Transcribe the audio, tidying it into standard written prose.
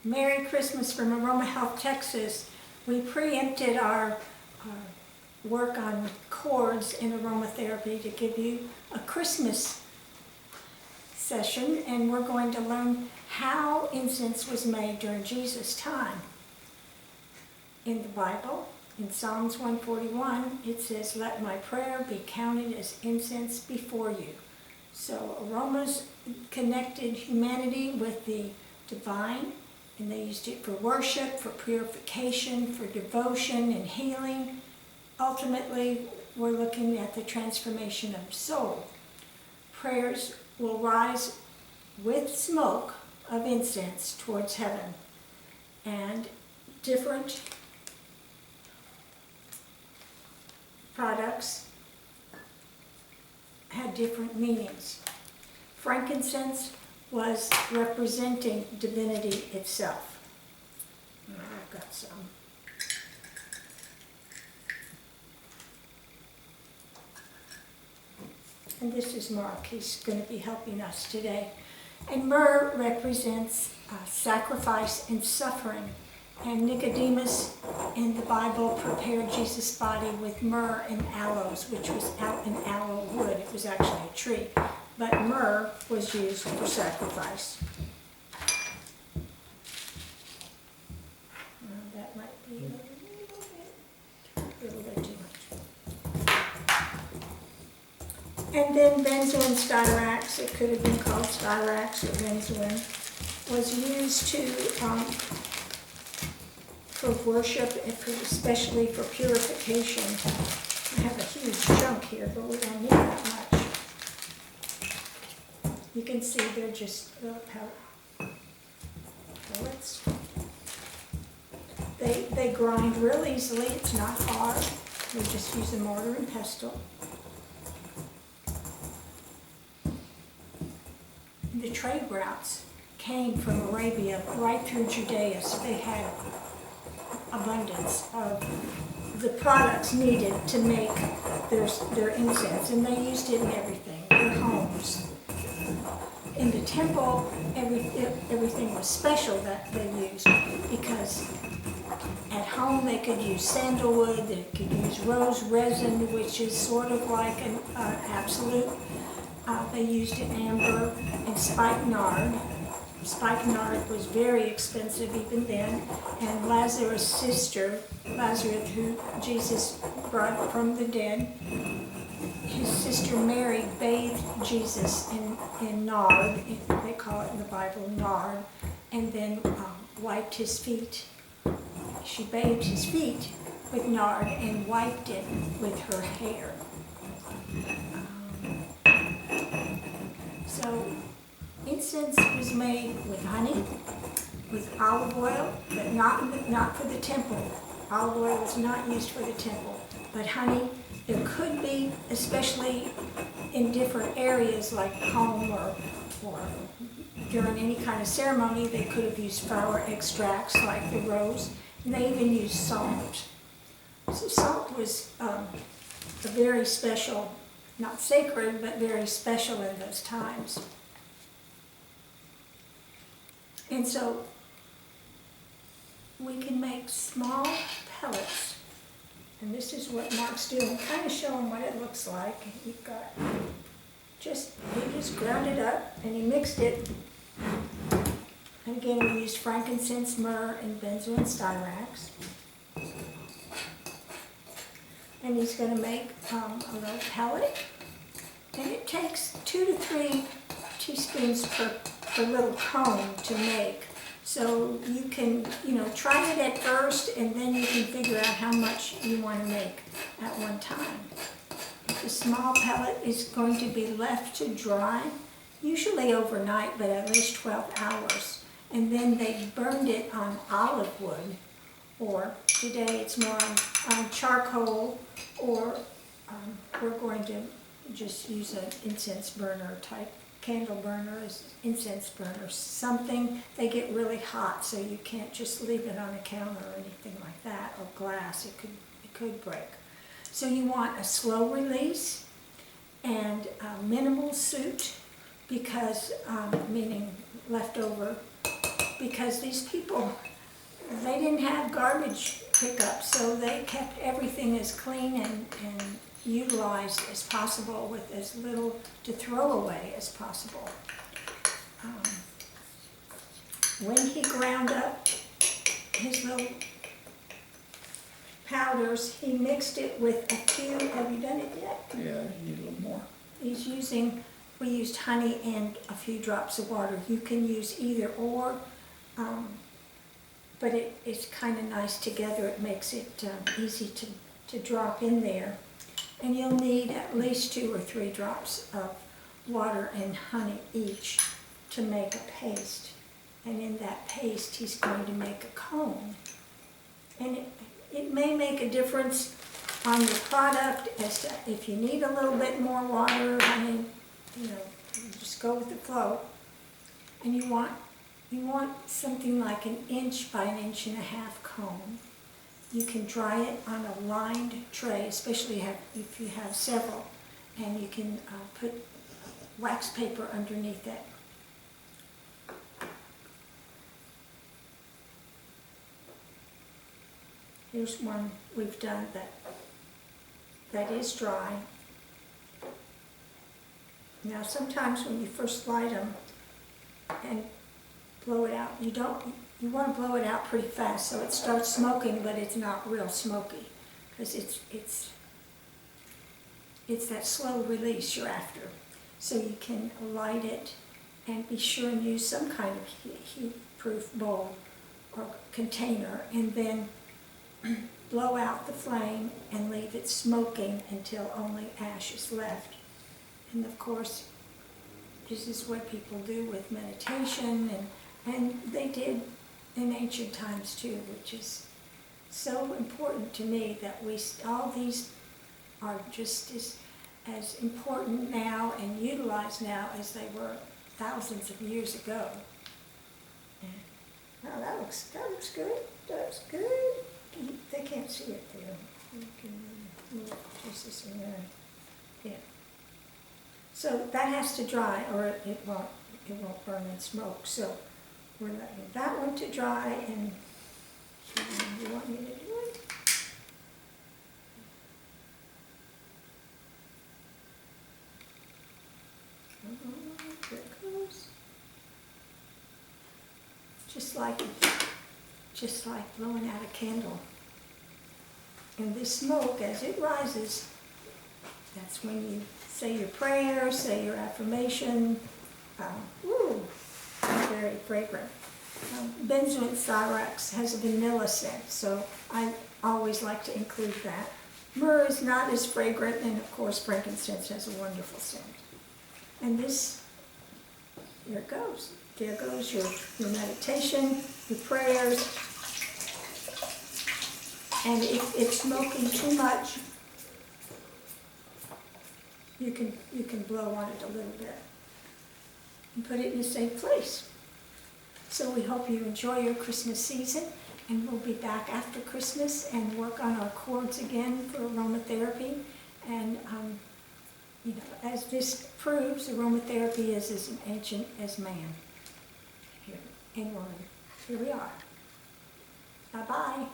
Merry Christmas from Aroma Health, Texas. We preempted our work on chords in aromatherapy to give you a Christmas session, and we're going to learn how incense was made during Jesus' time. In the Bible, in Psalms 141, it says, "Let my prayer be counted as incense before you." So aromas connected humanity with the divine, and they used it for worship, for purification, for devotion and healing. Ultimately, we're looking at the transformation of soul. Prayers will rise with smoke of incense towards heaven, and different products had different meanings. Frankincense was representing divinity itself. I've got some. And this is Mark. He's going to be helping us today. And myrrh represents sacrifice and suffering. And Nicodemus in the Bible prepared Jesus' body with myrrh and aloes, which was out in aloe wood. It was actually a tree. But myrrh was used for sacrifice. That might be a little bit too much. And then benzoin styrax, it could have been called styrax or benzoin, was used to for worship and especially for purification. I have a huge chunk here, but we don't need that much. You can see they're just pellets. They grind real easily. It's not hard. We just use a mortar and pestle. The trade routes came from Arabia right through Judea, so they had abundance of the products needed to make their incense, and they used it in everything, their homes. In the temple, everything was special that they used, because at home they could use sandalwood, they could use rose resin, which is sort of like an absolute. They used amber and spikenard. Spikenard was very expensive even then, and Lazarus' sister, Lazarus, who Jesus brought from the dead, his sister Mary bathed Jesus in nard, they call it in the Bible nard, and then wiped his feet. She bathed his feet with nard and wiped it with her hair. So incense was made with honey, with olive oil, but not for the temple. Olive oil was not used for the temple, but honey. There could be, especially in different areas like home or during any kind of ceremony, they could have used flower extracts like the rose, and they even used salt. So salt was a very special, not sacred, but very special in those times. And so we can make small pellets. And this is what Mark's doing, kind of showing what it looks like. You've got he just ground it up and he mixed it. And again, we used frankincense, myrrh, and benzoin styrax. And he's going to make a little pellet. And it takes 2 to 3 teaspoons per little cone to make. So you can, try it at first, and then you can figure out how much you want to make at one time. The small pellet is going to be left to dry, usually overnight, but at least 12 hours. And then they burned it on olive wood, or today it's more on charcoal, or we're going to just use an incense burner type. Candle burner, incense burner, something. They get really hot, so you can't just leave it on a counter or anything like that, or glass. It could break. So you want a slow release and minimal soot, because meaning leftover because these people, they didn't have garbage pickup, so they kept everything as clean and utilized as possible with as little to throw away as possible. When he ground up his little powders, he mixed it with a few, have you done it yet? Yeah, you need a little more. We used honey and a few drops of water. You can use either or, but it's kind of nice together. It makes it easy to drop in there. And you'll need at least 2 or 3 drops of water and honey each to make a paste. And in that paste, he's going to make a cone. And it may make a difference on your product as to if you need a little bit more water, honey, you just go with the flow. And you want something like 1 inch by 1.5 inch cone. You can dry it on a lined tray, especially if you have several, and you can put wax paper underneath it. Here's one we've done that is dry. Now sometimes when you first light them and blow it out, you want to blow it out pretty fast so it starts smoking, but it's not real smoky, because it's that slow release you're after. So you can light it and be sure and use some kind of heat-proof bowl or container, and then blow out the flame and leave it smoking until only ash is left. And of course, this is what people do with meditation, and they did in ancient times too, which is so important to me that all these are just as important now and utilized now as they were thousands of years ago. Oh, that looks good. That's good. They can't see it there. You can move pieces in there. Yeah. So that has to dry, or it won't burn and smoke. So we're letting that one to dry, and you want me to do it? There it goes. Just like blowing out a candle. And this smoke, as it rises, that's when you say your prayer, say your affirmation. Very fragrant. Benzoin Cyrax has a vanilla scent, so I always like to include that. Myrrh is not as fragrant, and of course frankincense has a wonderful scent. And this, here it goes. There goes your meditation, your prayers. And if it's smoking too much, you can blow on it a little bit and put it in a safe place. So we hope you enjoy your Christmas season, and we'll be back after Christmas and work on our chords again for aromatherapy. And as this proves, aromatherapy is as ancient as man. Here and woman. Here we are. Bye-bye.